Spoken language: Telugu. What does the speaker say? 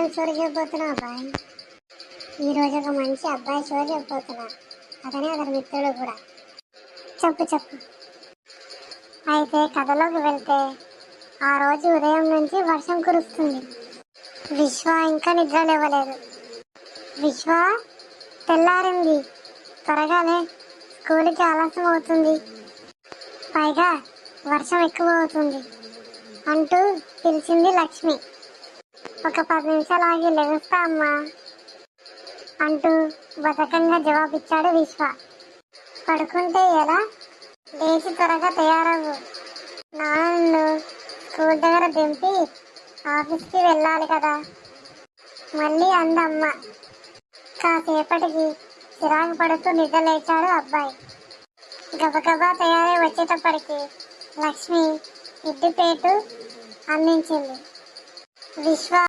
ఏం స్టోరీ చెప్పబోతున్నావు అబ్బాయి? ఈరోజు ఒక మంచి అబ్బాయి స్టోరీ చెప్పబోతున్నా. అతనే అతని మిత్రుడు కూడా. చెప్పు చెప్పు. అయితే కథలోకి వెళ్తే, ఆ రోజు ఉదయం నుంచి వర్షం కురుస్తుంది. విశ్వ ఇంకా నిద్ర లేవలేదు. విశ్వ, తెల్లారింది, త్వరగానే స్కూల్కి ఆలస్యం అవుతుంది, పైగా వర్షం ఎక్కువ అవుతుంది అంటూ పిలిచింది లక్ష్మి. ఒక 10 నిమిషాలు ఆగి లెగుస్తా అమ్మా అంటూ బతకంగా జవాబిచ్చాడు విశ్వ. పడుకుంటే ఎలా? లేచి త్వరగా తయారవ్వు, నాన్నను స్కూల్ దగ్గర దింపి ఆఫీస్కి వెళ్ళాలి కదా, మళ్ళీ అందమ్మ. కాసేపటికి చిరాకు పడుతూ నిద్ర లేచాడు అబ్బాయి. గబగబా తయారై వచ్చేటప్పటికి లక్ష్మి ఇడ్డిపేటు అందించింది. విశ్వ